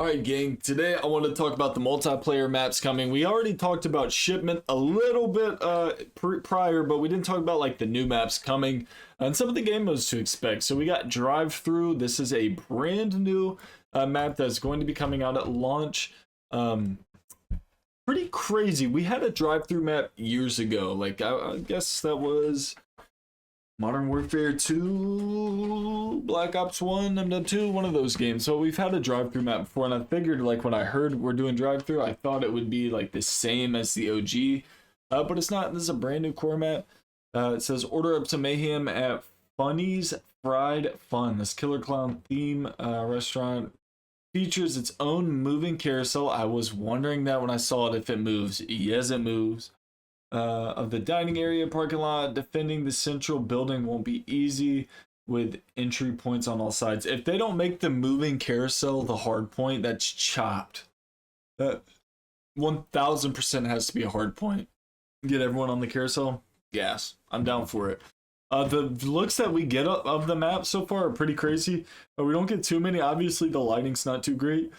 Alright gang, today I want to talk about the multiplayer maps coming. We already talked about Shipment a little bit prior, but we didn't talk about like the new maps coming and some of the game modes to expect. So we got Drive-Through. This is a brand new map that's going to be coming out at launch. Pretty crazy. We had a Drive-Through map years ago. Like I guess that was Modern Warfare 2, Black Ops 1, MW3, one of those games. So we've had a drive-through map before, and I figured, like, when I heard we're doing drive-through, I thought it would be, like, the same as the OG. But it's not. This is a brand new core map. It says, order up to mayhem at Funny's Fried Fun. This Killer Clown theme restaurant features its own moving carousel. I was wondering that when I saw it, if it moves. Yes, it moves. Of the dining area parking lot. Defending the central building won't be easy with entry points on all sides. If they don't make the moving carousel the hard point, that's chopped. That 1000% has to be a hard point. Get everyone on the carousel. Gas. I'm down for it. The looks that we get of the map so far are pretty crazy. We don't get too many. Obviously, the lighting's not too great,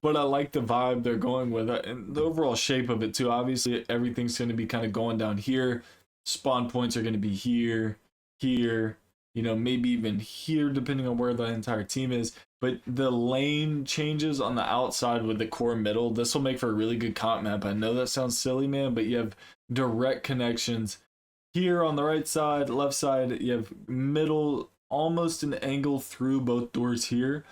but I like the vibe they're going with it and the overall shape of it too. Obviously, everything's going to be kind of going down here. Spawn points are going to be here, here, you know, maybe even here, depending on where the entire team is. But the lane changes on the outside with the core middle. This will make for a really good comp map. I know that sounds silly, man, but you have direct connections. Here on the right side, left side, you have middle, almost an angle through both doors here.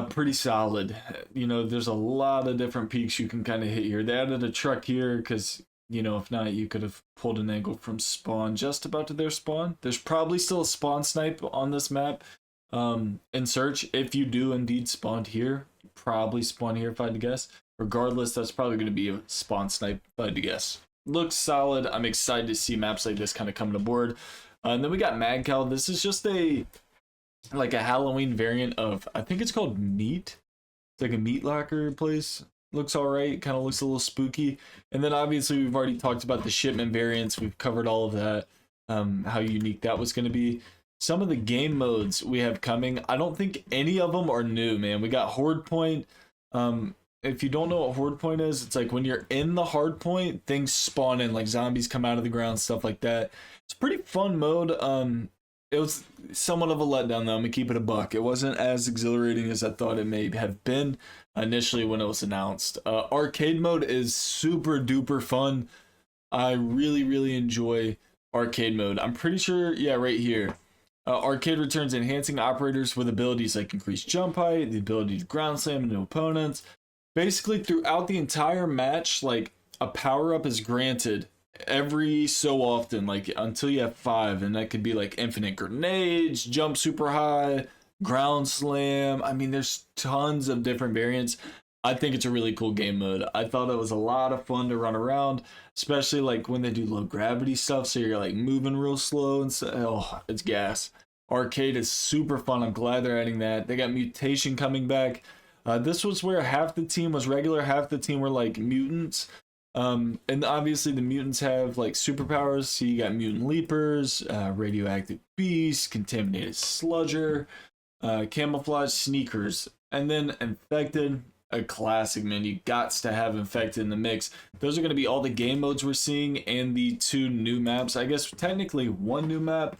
Pretty solid. You know, there's a lot of different peaks you can kind of hit here. They added a truck here because, you know, if not, you could have pulled an angle from spawn just about to their spawn. There's probably still a spawn snipe on this map in search. If you do indeed spawn here, probably spawn here if I had to guess. Regardless, that's probably going to be a spawn snipe if I had to guess. Looks solid. I'm excited to see maps like this kind of coming aboard. And then we got Mad Cow. This is just a Halloween variant of, I think it's called Meat. It's like a meat locker place. Looks all right. Kind of looks a little spooky. And then obviously we've already talked about the Shipment variants. We've covered all of that. How unique that was going to be. Some of the game modes we have coming, I don't think any of them are new, man. We got Horde Point. If you don't know what Horde Point is, it's like when you're in the hard point, things spawn in, like zombies come out of the ground, stuff like that. It's a pretty fun mode. It was somewhat of a letdown though, I'm gonna keep it a buck. It wasn't as exhilarating as I thought it may have been initially when it was announced. Arcade mode is super duper fun. I really enjoy arcade mode. I'm pretty sure, yeah, right here. Arcade returns enhancing operators with abilities like increased jump height, the ability to ground slam into opponents. Basically, throughout the entire match, like, a power-up is granted every so often, like, until you have 5, and that could be, like, infinite grenades, jump super high, ground slam. I mean, there's tons of different variants. I think it's a really cool game mode. I thought it was a lot of fun to run around, especially, like, when they do low-gravity stuff, so you're, like, moving real slow and stuff. Oh, it's gas. Arcade is super fun. I'm glad they're adding that. They got Mutation coming back. This was where half the team was regular, half the team were like mutants. And obviously the mutants have like superpowers. So you got mutant leapers, radioactive beast, contaminated sludger, camouflage sneakers, and then infected. A classic, man. You got to have infected in the mix. Those are going to be all the game modes we're seeing and the 2 new maps. I guess technically 1 new map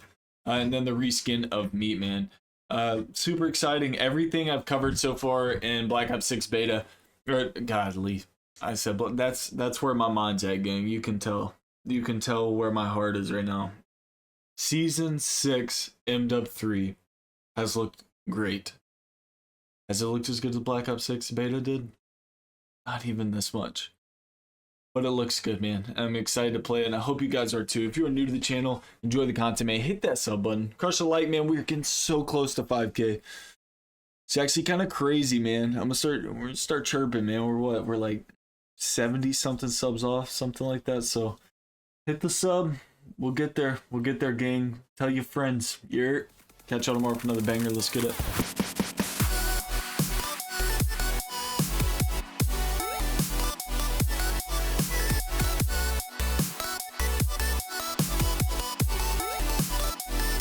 and then the reskin of Meat Man. Super exciting. Everything I've covered so far in Black Ops 6 beta, or godly, I said, but that's where my mind's at, gang. You can tell where my heart is right now. Season 6 MW3 has looked great. Has it looked as good as Black Ops 6 beta did? Not even this much. But it looks good, man. I'm excited to play it, and I hope you guys are too. If you are new to the channel, enjoy the content, man, hit that sub button. Crush the like, man. We're getting so close to 5K. It's actually kind of crazy, man. We're gonna start chirping, man. We're like 70-something subs off, something like that. So hit the sub. We'll get there. We'll get there, gang. Tell your friends. Catch y'all tomorrow for another banger. Let's get it.